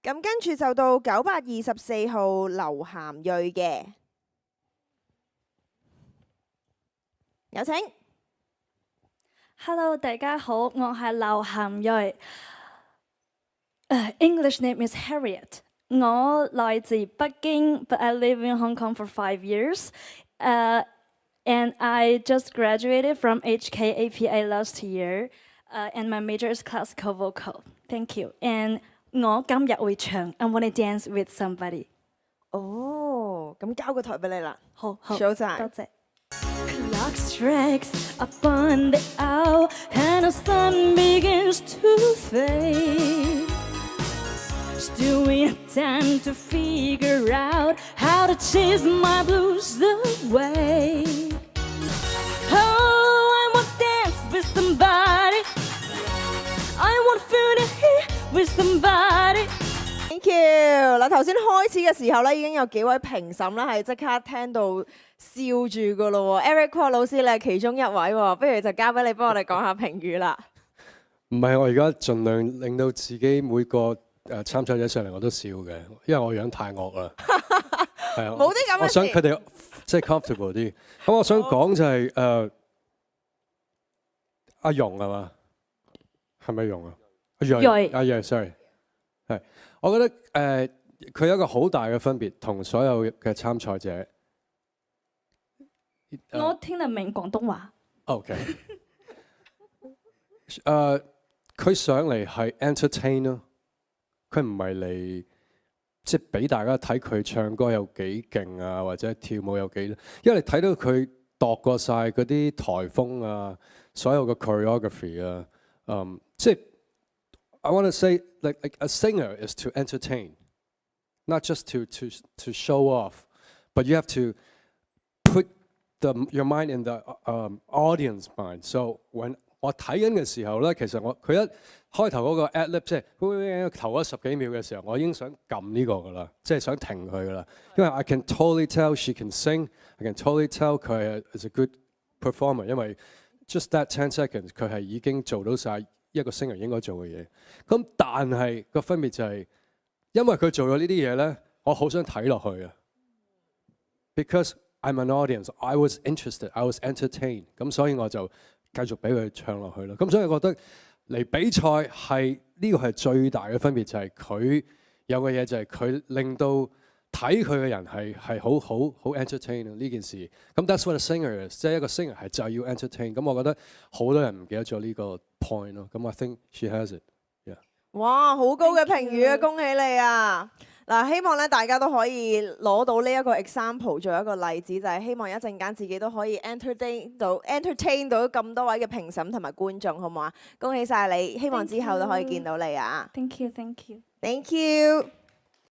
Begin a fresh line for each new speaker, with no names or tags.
咁跟住就到924號劉涵睿嘅，有請。
Hello，大家好，我係劉涵睿。English name is Harriet。我來自北京，but I live in Hong Kong for 5 years. And I just graduated from HKAPA last year. And my major is classical vocal. Thank you. And 我今日會唱 I Wanna Dance with Somebody。
哦，咁交個台俾你啦。
好，好，
Showtime
多謝。Clock strikes upon the hour and the sun begins to fade. Still we have time to figure out how to chase my blues away. Oh, I want to dance with somebody. I want to feel the heat with somebody.
Thank you。嗱，頭先開始嘅時候咧，已經有幾位評審咧係即刻聽到笑住噶咯喎。Eric Kwok 老師，你係其中一位喎，不如就交俾你幫我哋講下評語啦。
唔係，我而家盡量令到自己每個參賽者上嚟我都笑嘅，因為我樣太惡啦。係啊，
冇啲咁嘅事。
我想佢哋即係 comfortable 啲。咁我想講就係阿容係嘛？係咪容啊？阿睿，sorry。係，我覺得佢有一個好大嘅分別，同所有嘅參賽者。
我聽得明廣東話。
OK。佢上嚟係 entertain 咯，佢唔係嚟即係俾大家睇佢唱歌有幾勁啊，或者跳舞有幾，因為你睇到佢度過晒嗰啲颱風啊，所有嘅 choreography 啊，即係 I want to say like a singer is to entertain, not just to show off, but you have to put your mind in the audience mind. So when我睇緊嘅時候咧，其實佢一開頭嗰個 ad-lib 即係頭嗰10幾秒嘅時候，我已經想撳呢個噶啦，即係想停佢噶啦，因為 I can totally tell she can sing, I can totally tell 佢係 a good performer， 因為 just that 10 seconds 佢係已經做到晒一個 singer 應該做嘅嘢。咁但係個分別就係，因為佢做咗呢啲嘢咧，我好想睇落去啊 ，because I'm an audience, I was interested, I was entertained， 咁所以我就繼續俾佢唱落去啦，咁所以我覺得嚟比賽係呢個係最大嘅分別，就係佢有嘅嘢就係佢令到睇佢嘅人係好 entertain 呢件事。咁 that's what a singer is， 即係一個 singer 係就係要 entertain。咁我覺得好多人唔記得咗呢個 point 咯。咁 I think she has it。Yeah。
哇，好高嘅評語啊！恭喜你啊！嗱，希望咧大家都可以攞到呢一個 example 做一個例子，就係希望一陣間自己都可以 entertain 到咁多位嘅評審同埋觀眾，好唔好啊？恭喜晒你，希望之後都可以見到你啊
Thank you, thank you.
Thank you。